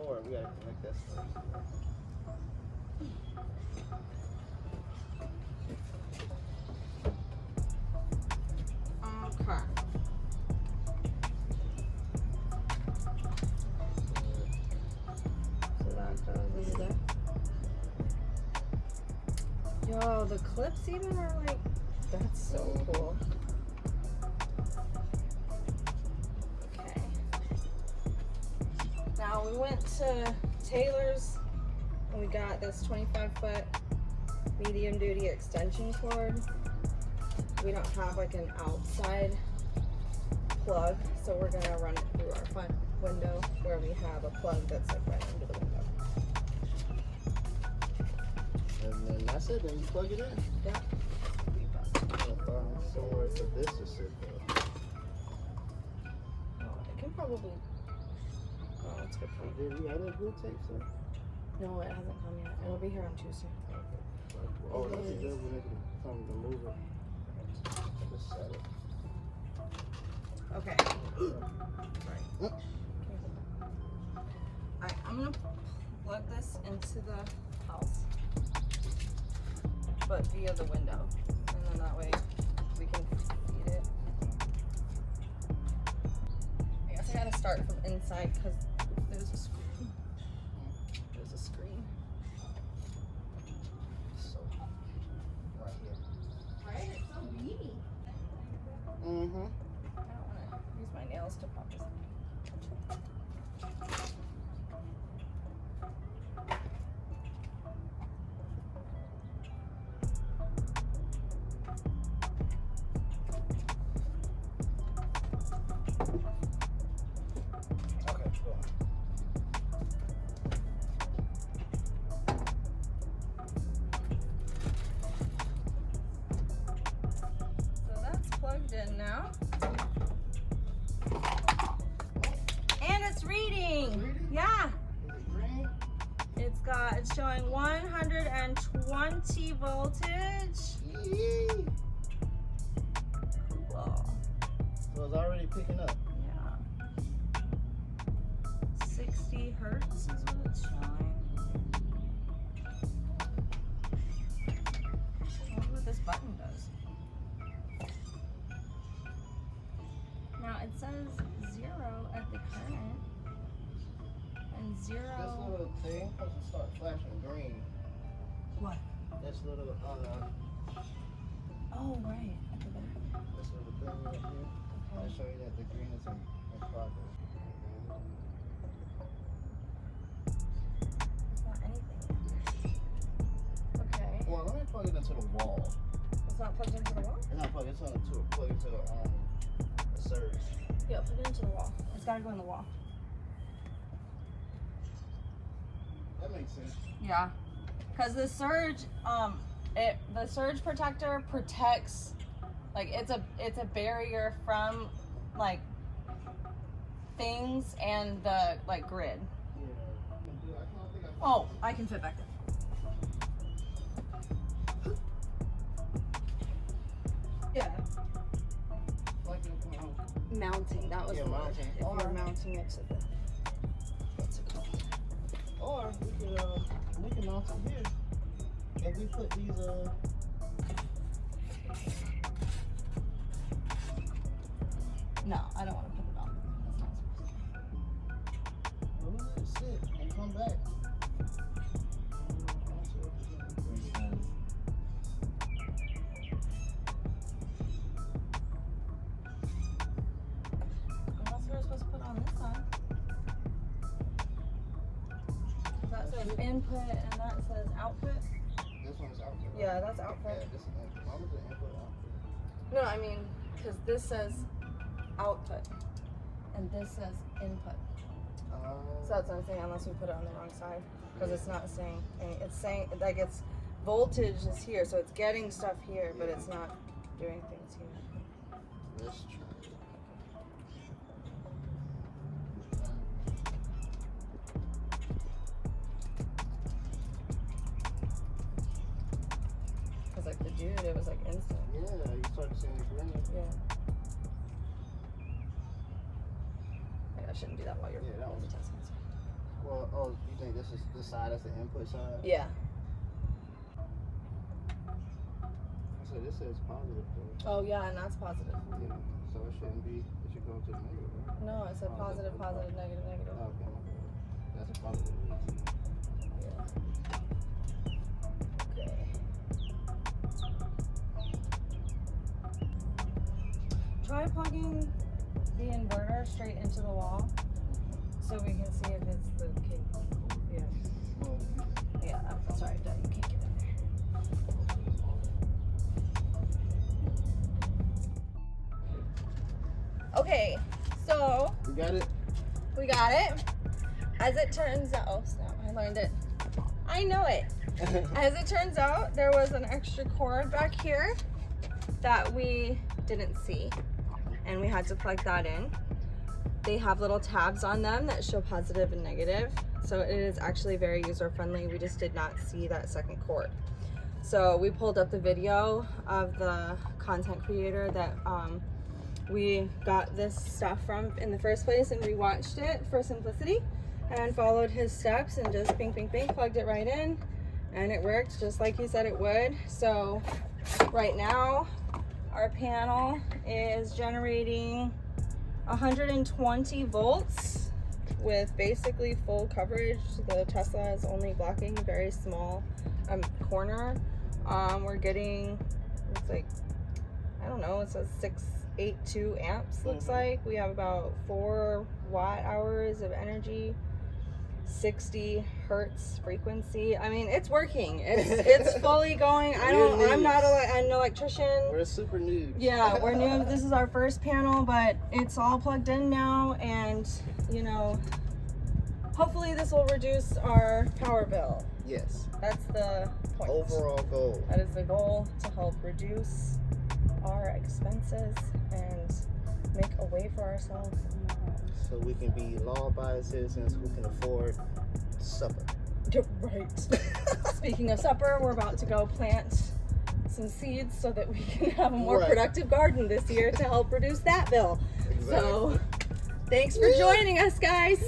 Don't worry, we gotta connect that first. Okay. So that goes into there. Yo, the clips even are like, that's so cool. Okay. Now we went to Taylor's and we got this 25-foot medium duty extension cord. We don't have like an outside plug, so we're gonna run it through our front window where we have a plug that's like right into the window. And then that's it, then you plug it in. Yeah. I'm gonna find somewhere for this to sit though. Oh, it can probably. Oh, that's a good point. Did we add that blue tape, sir? No, it hasn't come yet. It'll be here on Tuesday. Okay. Oh, that's a good one. They can come to move it. Just set it. Okay. Sorry. Alright, I'm gonna plug this into the house, but via the window, and then that way we can feed it. I guess I gotta start from inside because there's a screen. There's a screen. So, right here. Right? It's so weedy. Mm-hmm. I don't want to use my nails to pop this. Okay, go on. So that's plugged in now. And it's reading. Yeah. Is it green? It's showing 120 voltage. Yee. Cool. So it's already picking up. Yeah. 60 hertz is what it's showing. I wonder what this button does. Now it says 0 at the current. And 0. This little thing supposed to start flashing green. What? This little Oh, right. At the back. this little thing right here. I'll Okay. show you that the green is in progress. It's not anything yet. Okay. Well, let me plug it into the wall. It's not plugged into the wall? It's not plugged into the plug into the surge. Yeah, plug it into the wall. It's gotta go in the wall. That makes sense. Yeah. Because the surge, the surge protector protects, like it's a barrier from like things and the like grid. Yeah. Oh, I can fit back there. Yeah. Mounting. That was Yeah, the word. mounting. If you're mounting it to the. What's it called? Or we can mount it here. If we put these No, I don't want to put it on. we'll let it sit and come back. Unless we're supposed to put it on this side. That says input and that says output. This one's output. Yeah, that's Yeah, output. this is input. Why was the input output? No, I mean, because this says output and this says input. So that's what I'm saying, unless we put it on the wrong side. Because it's not saying, it's saying, like it's, voltage is here, so it's getting stuff here, but it's not doing things here. Let's try it. Because like the dude, it was like instant. Yeah, you started seeing the green. Yeah. Wait, I shouldn't do that while you're Yeah, that was- multitasking. Well, oh, you think this is this side? That's the input side. Yeah. So this says positive though. Oh yeah, and that's positive. Yeah. So it shouldn't be. It should go to the negative, right? No, it said Oh, positive, that's positive, negative, negative. Oh, okay, my bad. That's a positive. Okay. Try plugging the inverter straight into the wall so we can see if it's the cable. Yeah. Yeah, I'm sorry, Dad, you can't get in there. Okay, so We got it. we got it. As it turns out, oh snap, I learned it. I know it. As it turns out, there was an extra cord back here that we didn't see, and we had to plug that in. They have little tabs on them that show positive and negative, so it is actually very user friendly. We just did not see that second cord. So we pulled up the video of the content creator that we got this stuff from in the first place, and rewatched it for simplicity and followed his steps and just bing, bing, bing, plugged it right in, and it worked just like he said it would. So right now our panel is generating 120 volts with basically full coverage. The Tesla is only blocking a very small corner. We're getting, it's like, I don't know, it says 682 amps looks like. We have about 4 watt hours of energy, 60 hertz frequency. I mean, it's working. It's fully going. I'm not an electrician. We're super new. Yeah, we're new. This is our first panel, but it's all plugged in now, and you know, hopefully this will reduce our power bill. Yes. That's the point. Overall goal. That is the goal, to help reduce our expenses and make a way for ourselves. So we can be law-abiding citizens who can afford supper. Right. Speaking of supper, we're about to go plant some seeds so that we can have a more productive garden this year to help reduce that bill. Exactly. So, thanks for joining us, guys.